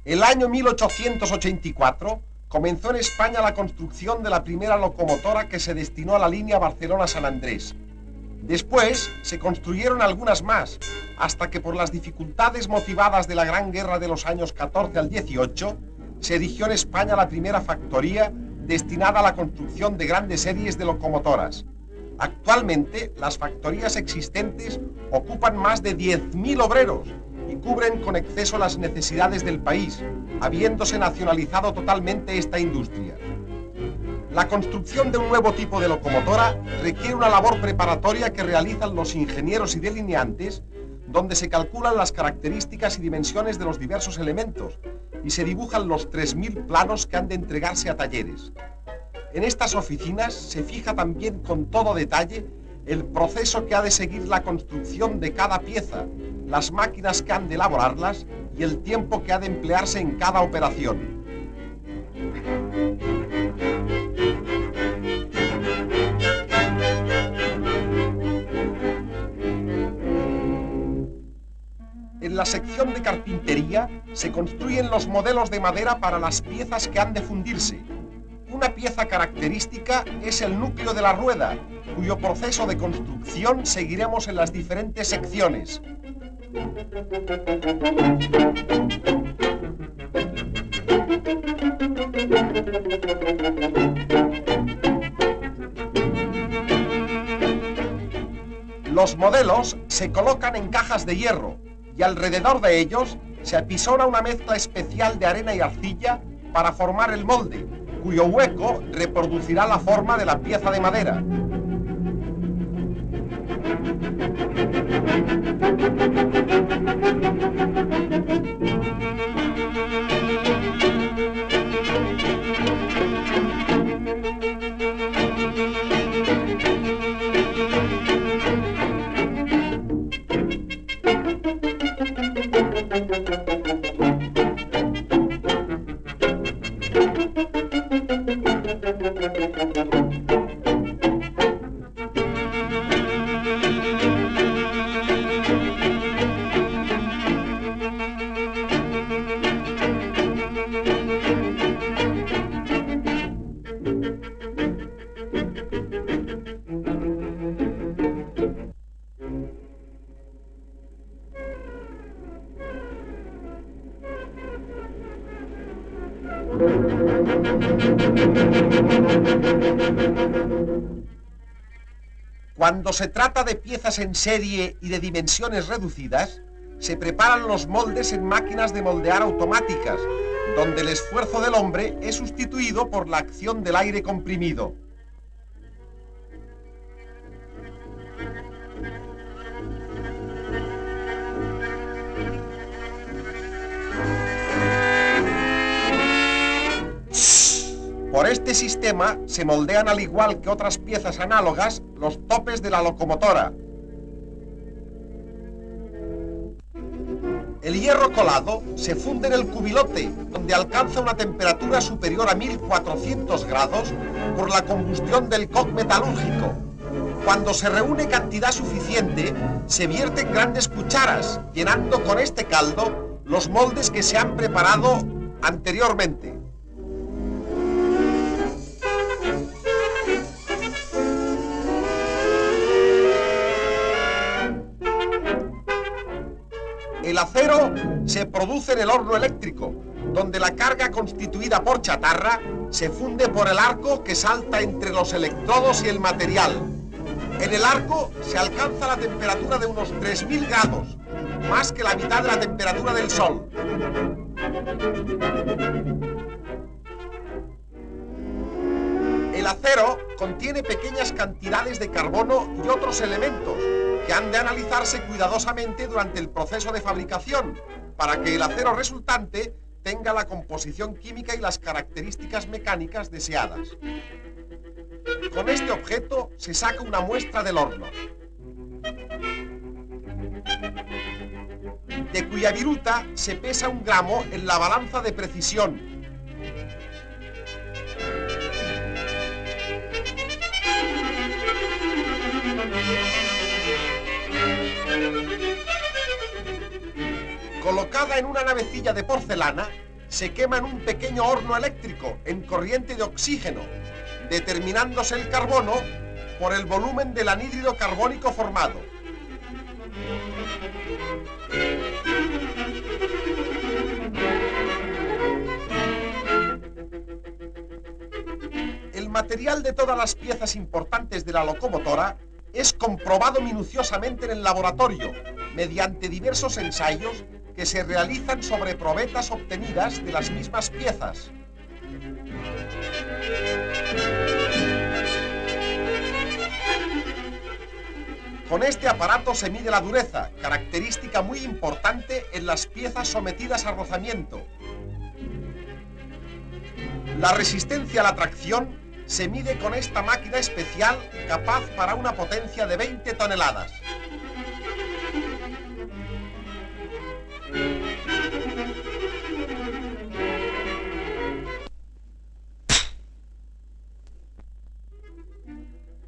El año 1884 comenzó en España la construcción de la primera locomotora que se destinó a la línea Barcelona-San Andrés. Después se construyeron algunas más, hasta que por las dificultades motivadas de la Gran Guerra de los años 14 al 18, se erigió en España la primera factoría destinada a la construcción de grandes series de locomotoras. Actualmente, las factorías existentes ocupan más de 10.000 obreros y cubren con exceso las necesidades del país, habiéndose nacionalizado totalmente esta industria. La construcción de un nuevo tipo de locomotora requiere una labor preparatoria que realizan los ingenieros y delineantes, donde se calculan las características y dimensiones de los diversos elementos y se dibujan los 3.000 planos que han de entregarse a talleres. En estas oficinas se fija también con todo detalle el proceso que ha de seguir la construcción de cada pieza, las máquinas que han de elaborarlas y el tiempo que ha de emplearse en cada operación. En la sección de carpintería se construyen los modelos de madera para las piezas que han de fundirse. Una pieza característica es el núcleo de la rueda, cuyo proceso de construcción seguiremos en las diferentes secciones. Los modelos se colocan en cajas de hierro y alrededor de ellos se apisona una mezcla especial de arena y arcilla para formar el molde, cuyo hueco reproducirá la forma de la pieza de madera. Cuando se trata de piezas en serie y de dimensiones reducidas, se preparan los moldes en máquinas de moldear automáticas, donde el esfuerzo del hombre es sustituido por la acción del aire comprimido. Por este sistema se moldean, al igual que otras piezas análogas, los topes de la locomotora. El hierro colado se funde en el cubilote, donde alcanza una temperatura superior a 1400 grados por la combustión del coke metalúrgico. Cuando se reúne cantidad suficiente, se vierten grandes cucharas, llenando con este caldo los moldes que se han preparado anteriormente. El acero se produce en el horno eléctrico, donde la carga constituida por chatarra se funde por el arco que salta entre los electrodos y el material. En el arco se alcanza la temperatura de unos 3000 grados, más que la mitad de la temperatura del Sol. El acero contiene pequeñas cantidades de carbono y otros elementos que han de analizarse cuidadosamente durante el proceso de fabricación, para que el acero resultante obtenga la composición química y las características mecánicas deseadas. Con este objeto se saca una muestra del horno, de cuya viruta se pesa 1 gramo en la balanza de precisión. Colocada en una navecilla de porcelana, se quema en un pequeño horno eléctrico en corriente de oxígeno, determinándose el carbono por el volumen del anhídrido carbónico formado. El material de todas las piezas importantes de la locomotora es comprobado minuciosamente en el laboratorio mediante diversos ensayos que se realizan sobre probetas obtenidas de las mismas piezas. Con este aparato se mide la dureza, característica muy importante en las piezas sometidas a rozamiento. La resistencia a la tracción se mide con esta máquina especial capaz para una potencia de 20 toneladas.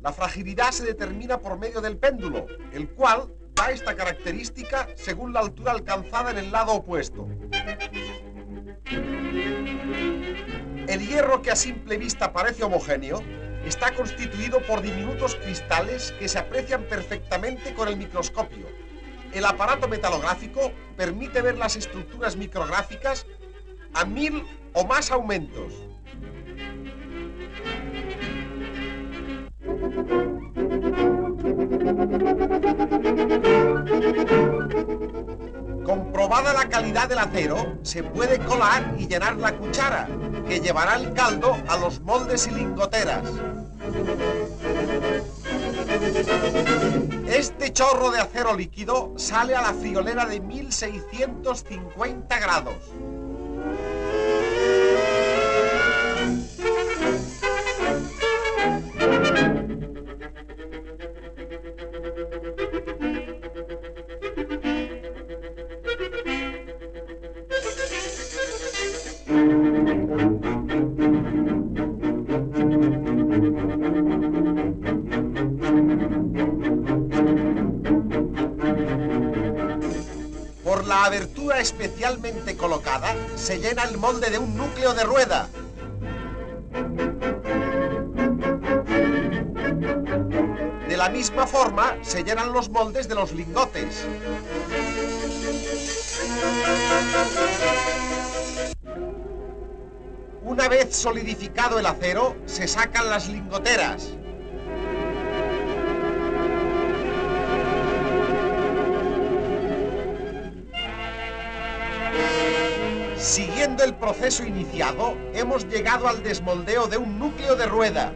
La fragilidad se determina por medio del péndulo, el cual da esta característica según la altura alcanzada en el lado opuesto. El hierro, que a simple vista parece homogéneo, está constituido por diminutos cristales que se aprecian perfectamente con el microscopio. El aparato metalográfico permite ver las estructuras micrográficas a 1000 o más aumentos. Comprobada la calidad del acero, se puede colar y llenar la cuchara, que llevará el caldo a los moldes y lingoteras. Este chorro de acero líquido sale a la friolera de 1650 grados. Por la abertura especialmente colocada, se llena el molde de un núcleo de rueda. De la misma forma, se llenan los moldes de los lingotes. Una vez solidificado el acero, se sacan las lingoteras. Siguiendo el proceso iniciado, hemos llegado al desmoldeo de un núcleo de rueda.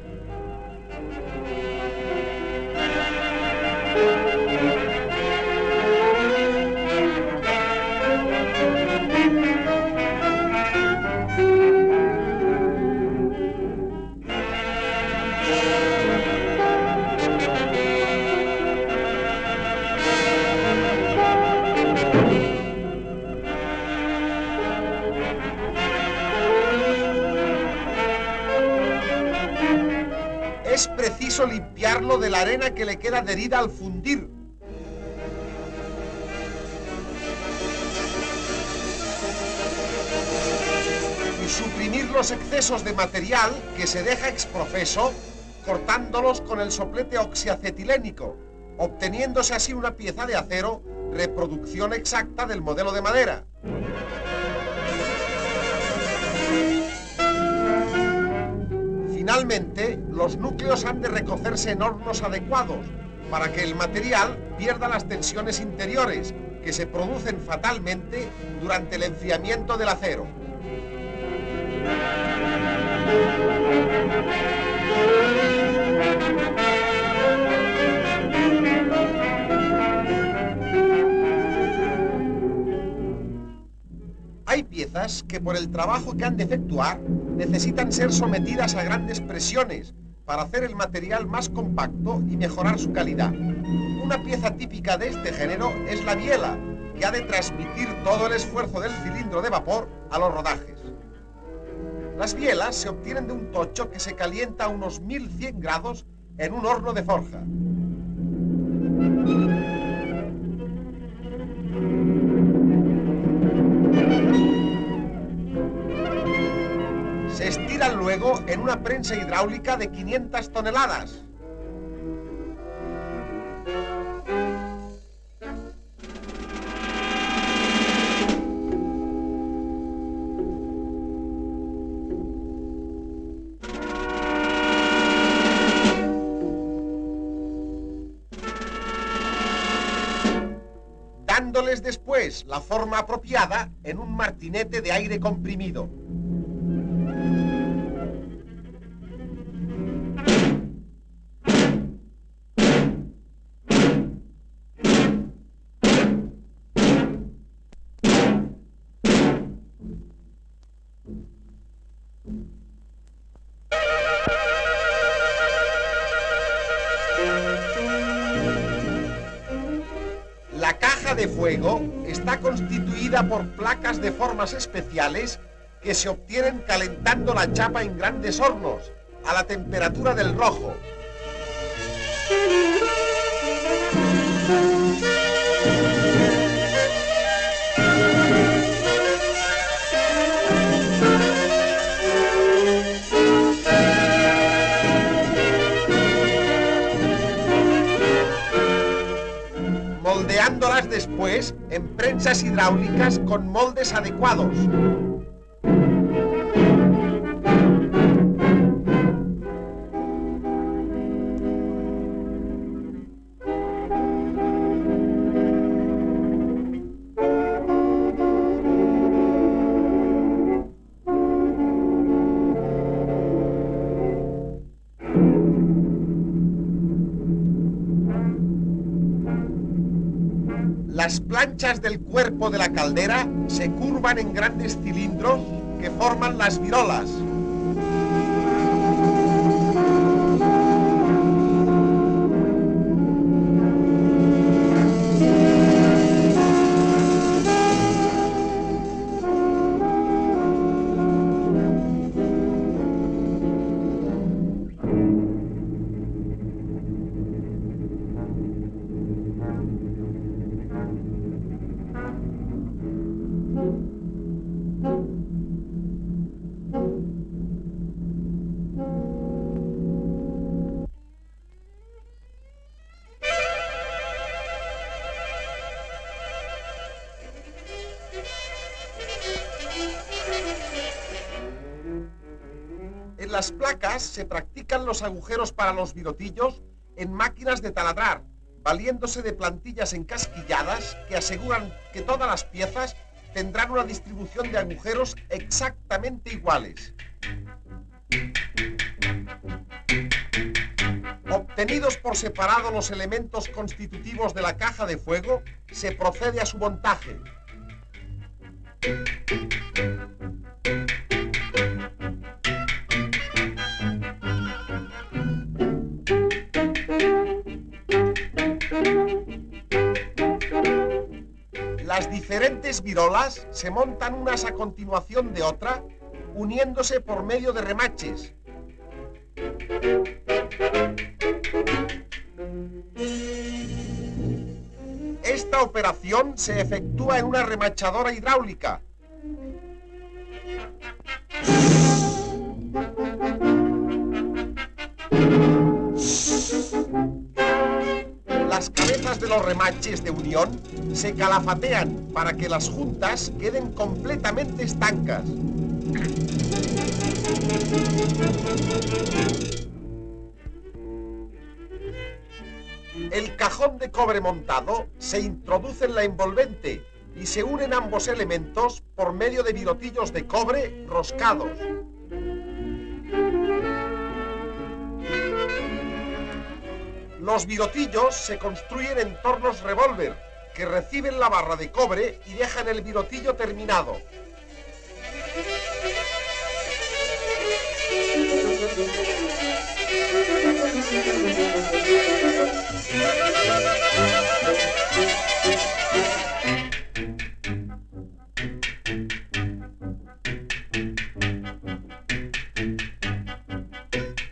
Es preciso limpiarlo de la arena que le queda adherida al fundir. Y suprimir los excesos de material que se deja exprofeso, cortándolos con el soplete oxiacetilénico, obteniéndose así una pieza de acero, reproducción exacta del modelo de madera. Finalmente, los núcleos han de recocerse en hornos adecuados para que el material pierda las tensiones interiores que se producen fatalmente durante el enfriamiento del acero. Hay piezas que por el trabajo que han de efectuar necesitan ser sometidas a grandes presiones para hacer el material más compacto y mejorar su calidad. Una pieza típica de este género es la biela, que ha de transmitir todo el esfuerzo del cilindro de vapor a los rodajes. Las bielas se obtienen de un tocho que se calienta a unos 1100 grados en un horno de forja. Se estiran luego en una prensa hidráulica de 500 toneladas. Dándoles después la forma apropiada en un martinete de aire comprimido. La caja de fuego está constituida por placas de formas especiales que se obtienen calentando la chapa en grandes hornos a la temperatura del rojo. Moldeándolas después en prensas hidráulicas con moldes adecuados. Las planchas del cuerpo de la caldera se curvan en grandes cilindros que forman las virolas. En las placas se practican los agujeros para los virotillos en máquinas de taladrar, valiéndose de plantillas encasquilladas que aseguran que todas las piezas tendrán una distribución de agujeros exactamente iguales. Obtenidos por separado los elementos constitutivos de la caja de fuego, se procede a su montaje. Las diferentes virolas se montan unas a continuación de otra, uniéndose por medio de remaches. Esta operación se efectúa en una remachadora hidráulica. Las cabezas de los remaches de unión se calafatean para que las juntas queden completamente estancas. El cajón de cobre montado se introduce en la envolvente y se unen ambos elementos por medio de virotillos de cobre roscados. Los virotillos se construyen en tornos revólver, que reciben la barra de cobre y dejan el virotillo terminado.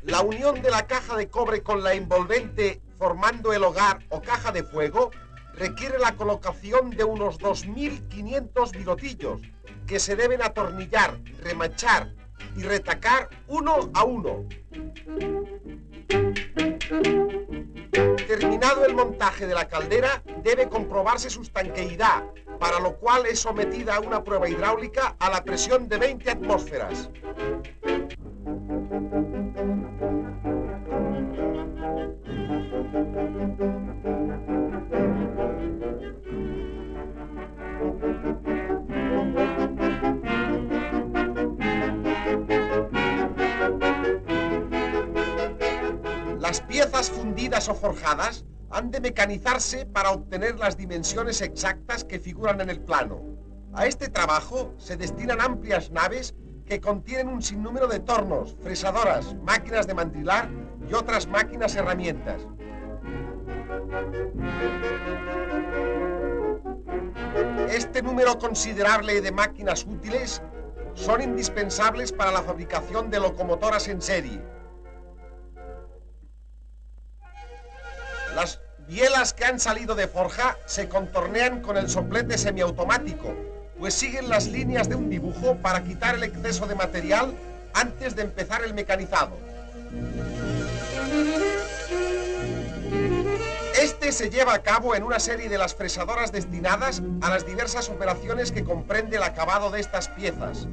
La unión de la caja de cobre con la envolvente formando el hogar o caja de fuego requiere la colocación de unos 2.500 virotillos que se deben atornillar, remachar y retacar uno a uno. Terminado el montaje de la caldera, debe comprobarse su estanqueidad, para lo cual es sometida a una prueba hidráulica a la presión de 20 atmósferas. Las piezas fundidas o forjadas han de mecanizarse para obtener las dimensiones exactas que figuran en el plano. A este trabajo se destinan amplias naves que contienen un sinnúmero de tornos, fresadoras, máquinas de mandrilar y otras máquinas herramientas. Este número considerable de máquinas útiles son indispensables para la fabricación de locomotoras en serie. Las bielas que han salido de forja se contornean con el soplete semiautomático, pues siguen las líneas de un dibujo para quitar el exceso de material antes de empezar el mecanizado. Este se lleva a cabo en una serie de las fresadoras destinadas a las diversas operaciones que comprende el acabado de estas piezas.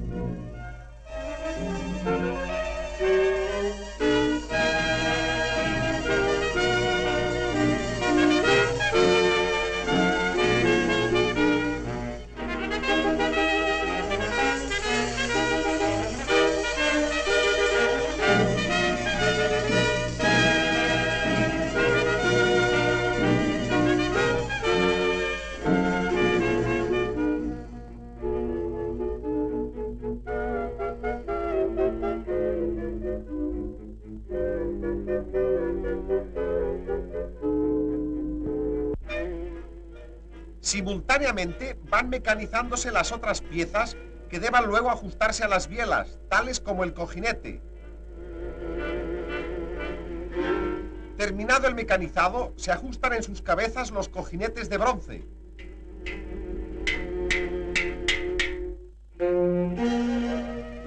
Simultáneamente van mecanizándose las otras piezas que deban luego ajustarse a las bielas, tales como el cojinete. Terminado el mecanizado, se ajustan en sus cabezas los cojinetes de bronce.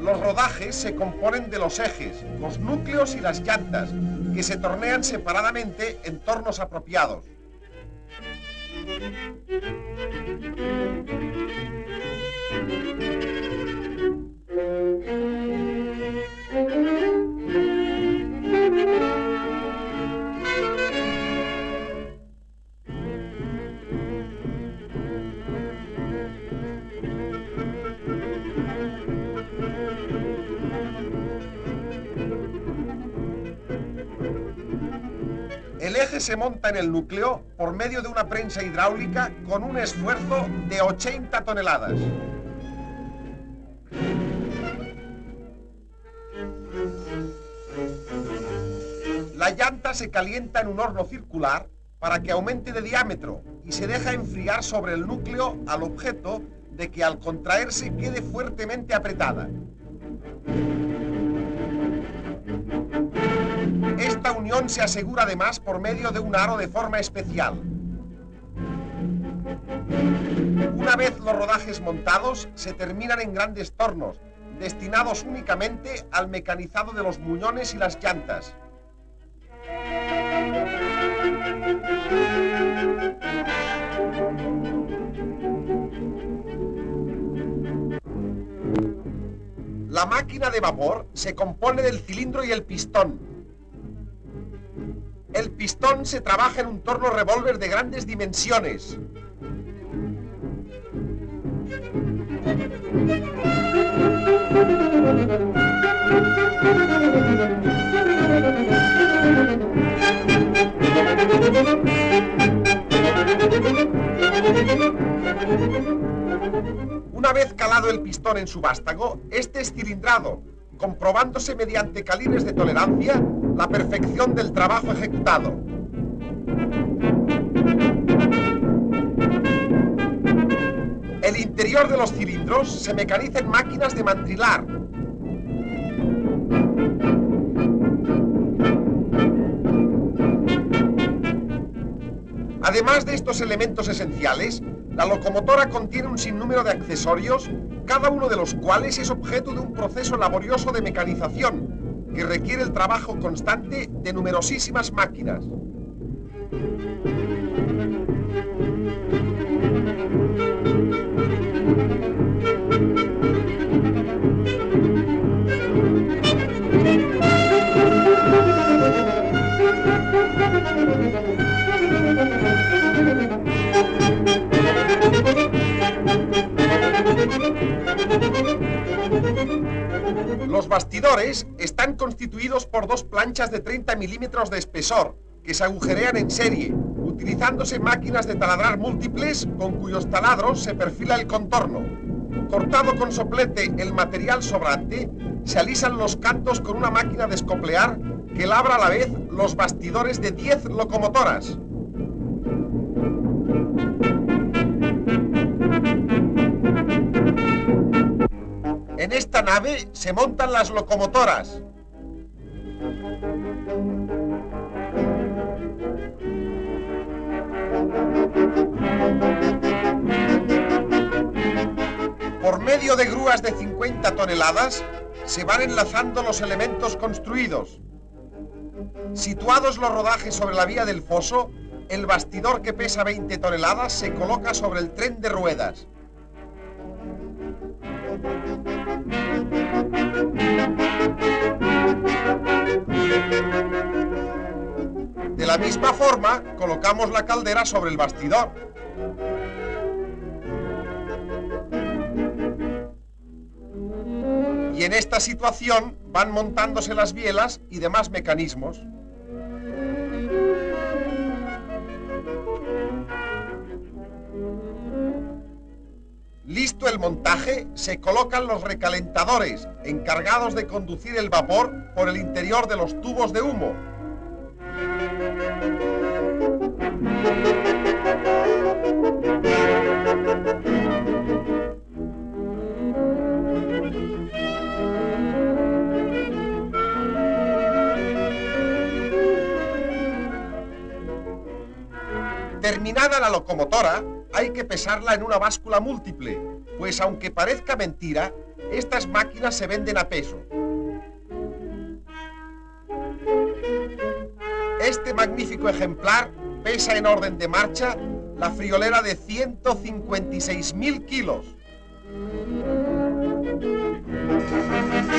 Los rodajes se componen de los ejes, los núcleos y las llantas, que se tornean separadamente en tornos apropiados. El eje se monta en el núcleo por medio de una prensa hidráulica con un esfuerzo de 80 toneladas. La llanta se calienta en un horno circular para que aumente de diámetro y se deja enfriar sobre el núcleo al objeto de que al contraerse quede fuertemente apretada. Esta unión se asegura además por medio de un aro de forma especial. Una vez los rodajes montados, se terminan en grandes tornos, destinados únicamente al mecanizado de los muñones y las llantas. La máquina de vapor se compone del cilindro y el pistón. El pistón se trabaja en un torno revólver de grandes dimensiones. Una vez calado el pistón en su vástago, este es cilindrado, comprobándose mediante calibres de tolerancia la perfección del trabajo ejecutado. El interior de los cilindros se mecaniza en máquinas de mantrilar. Además de estos elementos esenciales, la locomotora contiene un sinnúmero de accesorios, cada uno de los cuales es objeto de un proceso laborioso de mecanización, que requiere el trabajo constante de numerosísimas máquinas. Los bastidores están constituidos por dos planchas de 30 milímetros de espesor que se agujerean en serie, utilizándose máquinas de taladrar múltiples con cuyos taladros se perfila el contorno. Cortado con soplete el material sobrante, se alisan los cantos con una máquina de escoplear que labra a la vez los bastidores de 10 locomotoras. En esta nave se montan las locomotoras. Por medio de grúas de 50 toneladas se van enlazando los elementos construidos. Situados los rodajes sobre la vía del foso, el bastidor que pesa 20 toneladas se coloca sobre el tren de ruedas. De la misma forma, colocamos la caldera sobre el bastidor. Y en esta situación van montándose las bielas y demás mecanismos. Listo el montaje, se colocan los recalentadores, encargados de conducir el vapor por el interior de los tubos de humo. Terminada la locomotora, hay que pesarla en una báscula múltiple, pues aunque parezca mentira, estas máquinas se venden a peso. Este magnífico ejemplar pesa en orden de marcha la friolera de 156.000 kilos.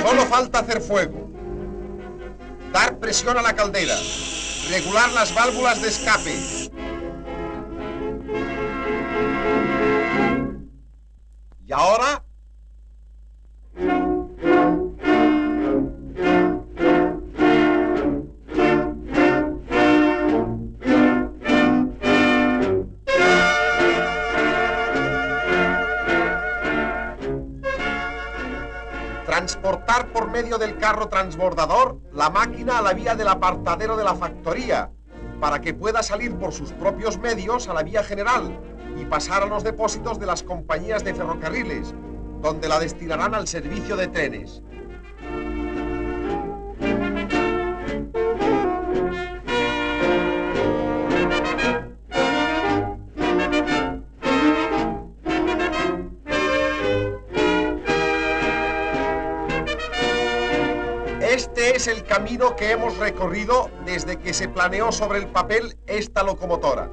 Solo falta hacer fuego, dar presión a la caldera, regular las válvulas de escape. Y ahora, transportar por medio del carro transbordador la máquina a la vía del apartadero de la factoría, para que pueda salir por sus propios medios a la vía general y pasar a los depósitos de las compañías de ferrocarriles, donde la destinarán al servicio de trenes. Este es el camino que hemos recorrido desde que se planeó sobre el papel esta locomotora.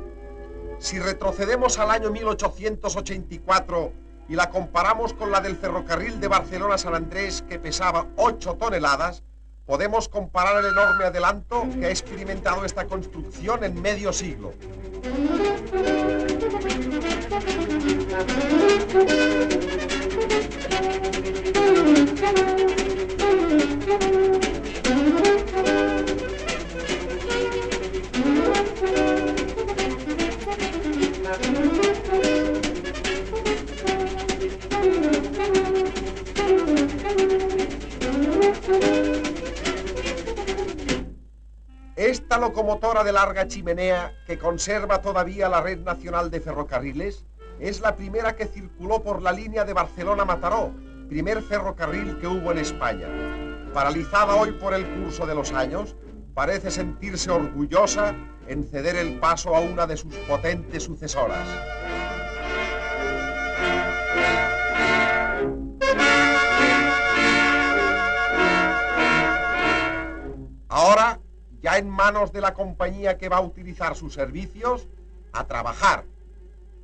Si retrocedemos al año 1884 y la comparamos con la del ferrocarril de Barcelona-San Andrés, que pesaba 8 toneladas, podemos comparar el enorme adelanto que ha experimentado esta construcción en medio siglo. Esta locomotora de larga chimenea, que conserva todavía la red nacional de ferrocarriles, es la primera que circuló por la línea de Barcelona-Mataró, primer ferrocarril que hubo en España. Paralizada hoy por el curso de los años, parece sentirse orgullosa en ceder el paso a una de sus potentes sucesoras. Ahora, ya en manos de la compañía que va a utilizar sus servicios, a trabajar,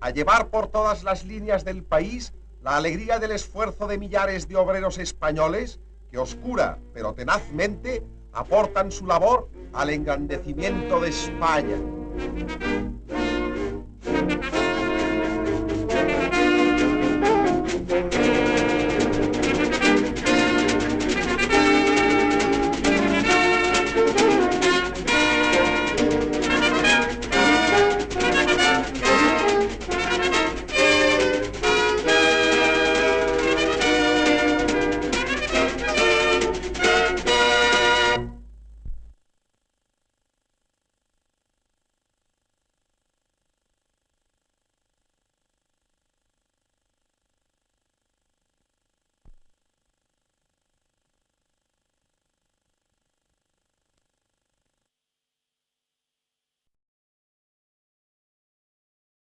a llevar por todas las líneas del país la alegría del esfuerzo de millares de obreros españoles que oscura pero tenazmente aportan su labor al engrandecimiento de España.